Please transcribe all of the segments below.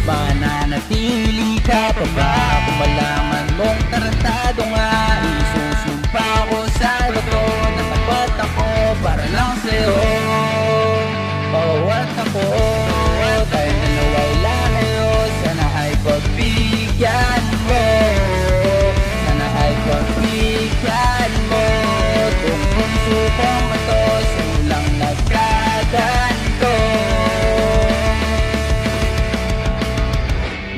Mananatili ka pa ba kung malaman mong tarantado nga? Isusumpa ko sa bato na tapat ako para lang sa'yo. Bawat ako, tayo dalawa'y layo. Sana ay pagbigyan mo, sana ay pagbigyan mo. Kung supang mato, sulang nagkaganto.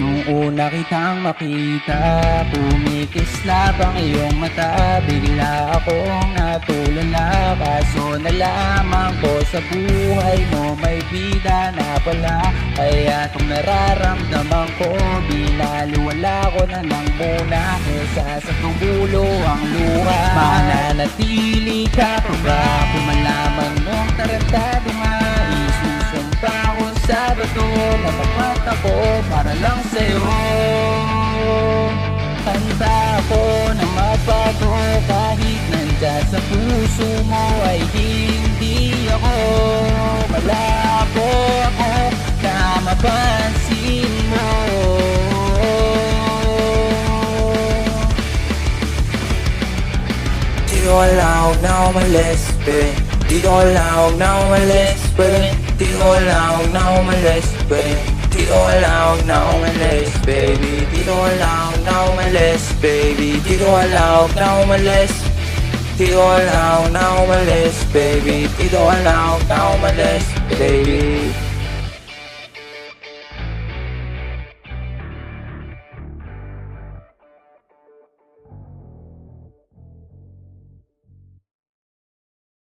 Nung una kitang makita, kumikislap ang iyong mata. Bigla akong natulala, kaso nalaman ko sa buhay mo may bida na pala. Kaya itong nararamdaman ko, binaliwala ko na lang muna kesa sa tumulo ang luha. Mananatili ka pa ba kung malaman mong tarantado nga? Isusumpa ko sa bato na tapat ako para lang sa'yo. Handa ako na magbago kahit nandyan sa puso mo ay hindi ako malabo ako na mapansin mo. Di ko alam na umalis, babe. Di ko alam na umalis, babe. Di ko alam na umalis, babe. Di ko alam na umalis, baby. Di ko alam na umalis, baby. Di ko alam na umalis. Di ko alam na umalis, baby. Di ko alam na umalis, baby.